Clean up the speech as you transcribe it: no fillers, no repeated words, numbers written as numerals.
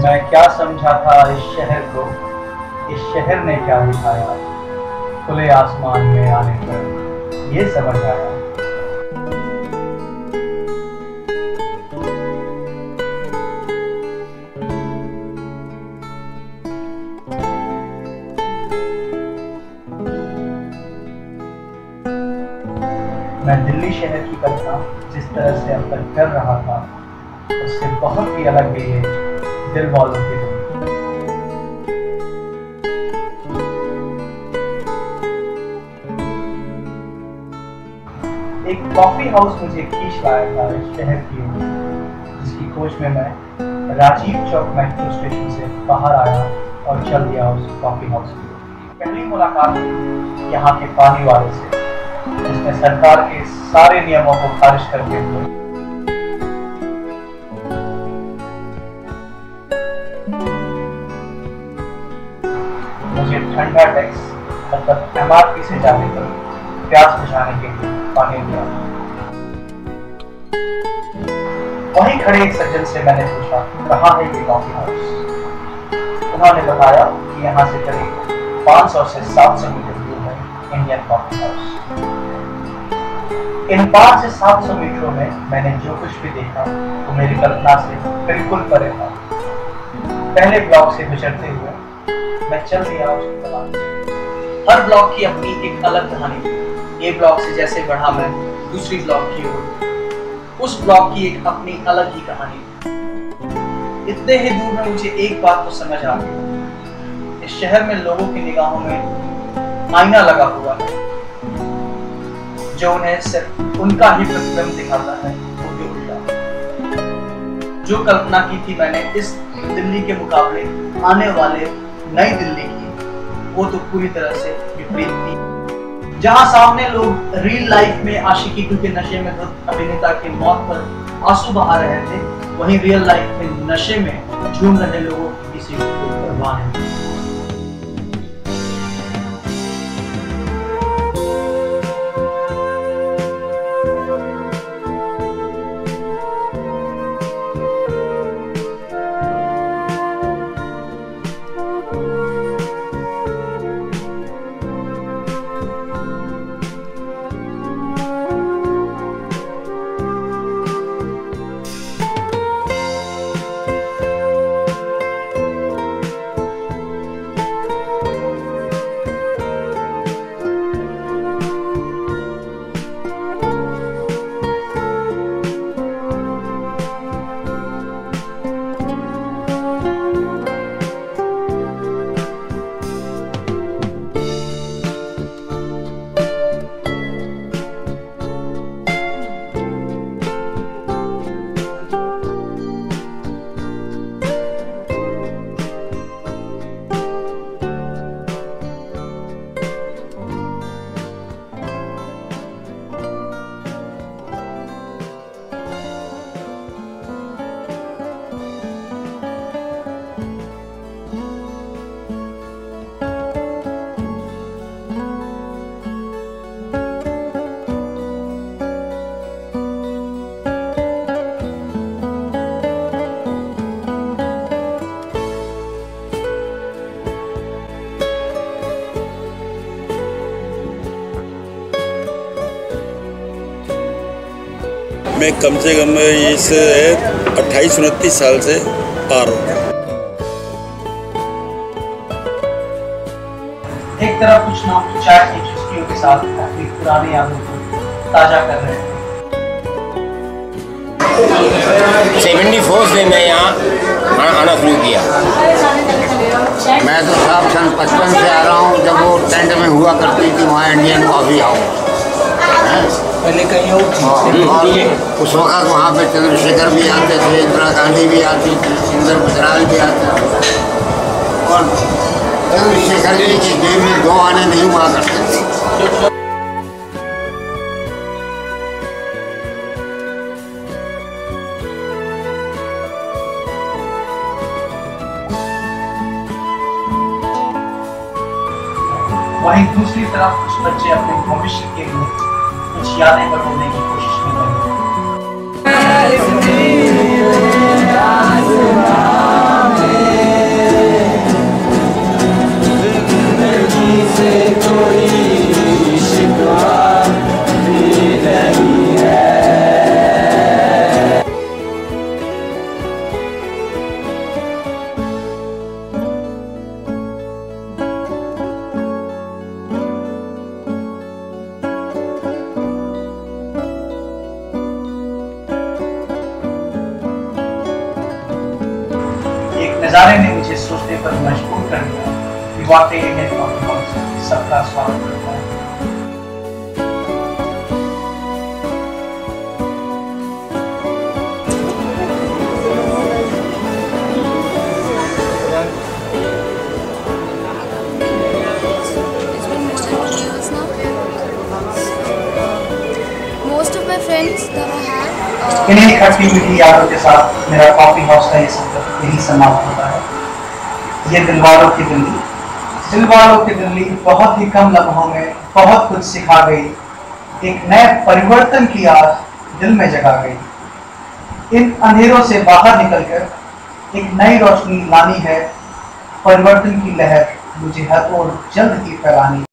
मैं क्या समझा था इस शहर को, इस शहर ने क्या दिखाया, खुले आसमान में आने पर ये समझ आया। मैं दिल्ली शहर की कल्पना जिस तरह से अब तक कर रहा था, उससे बहुत ही अलग है ये दिल वालों की दुनिया। एक कॉफी हाउस मुझे खींच लाया था इस शहर की ओर, जिसकी खोज में मैं राजीव चौक मेट्रो स्टेशन से बाहर आया और चल दिया उस कॉफी हाउस की ओर। पहली मुलाकात हुई यहाँ के पानी वाले से, जिसने सरकार के सारे नियमों को खारिज करते हुए मुझे ठंडा टैक्स मतलब MRP से जाने पर प्यास बुझाने के लिए पानी दिया। वहीं खड़े एक सज्जन से मैंने पूछा, कहाँ है ये कॉफी हाउस? उन्होंने बताया कि यहाँ से करीब 500 से 700 मीटर दूर है इंडियन कॉफी हाउस। इन 500 से 700 मीटरों में मैंने जो कुछ भी देखा वो मेरी कल्पना से बिल्कुल परे था। पहले ब्लॉक से गुजरते हुए मैं चल दिया उसकी तलाश। हर ब्लॉक की अपनी एक अलग कहानी थी। एक ब्लॉक से जैसे बढ़ा मैं दूसरी ब्लॉक की ओर, उस ब्लॉक की एक अपनी अलग ही कहानी थी। इतने ही दूर में मुझे एक बात तो समझ आ गई, इस शहर में लोगों की निगाहों में आईना लगा हुआ है, जो उन्हें सिर्फ उनका ही प्रतिबिंब दिखाता है, वो भी उल्टा। जो कल्पना की थी मैंने इस दिल्ली के मुकाबले आने वाले नई दिल्ली की, वो तो पूरी तरह से विपरीत थी। जहां सामने लोग रियल लाइफ में आशिकी के नशे में धुत अभिनेता की मौत पर आंसू बहा रहे थे, वहीं रियल लाइफ में नशे में झूम रहे लोगों की किसी को परवाह नहीं। मैं कम से कम इस 28-29 साल से आ रहा हूँ। एक तरफ कुछ लोग चाय की चुस्कियों के साथ अपनी पुरानी यादों को ताजा कर रहे हैं। 74 से मैं यहाँ आना शुरू किया। मैं तो साहब सन 55 से आ रहा हूँ, जब वो टेंट में हुआ करती थी वहाँ इंडियन कॉफी हाउस। पहले कहीं और उस वक्त वहाँ पे चंद्रशेखर भी आते थे, इंदिरा गांधी भी आती थी, इंदिरा गुजराल भी आते थे, और चंद्रशेखर जी की गेम में 2 आने नहीं हुआ करते थे। वहीं दूसरी तरफ कुछ बच्चे अपने भविष्य के लिए कुछ यादें बटोरने की कोशिश में लगे। नज़ारे ने मुझे सोचने पर मजबूर कर दिया कि वाकई इंडियन कॉफी हाउस सबका स्वागत करता है। Most of my friends that I had इन्हीं खट्टी मीठी यादों के साथ मेरा कॉफी हाउस का ये सफर यही समाप्त होता है। ये दिलवालों की दिल्ली बहुत ही कम लम्हों में बहुत कुछ सिखा गई, एक नए परिवर्तन की आस दिल में जगा गई। इन अंधेरों से बाहर निकलकर एक नई रोशनी लानी है, परिवर्तन की लहर मुझे हर ओर जल्द ही फैलानी।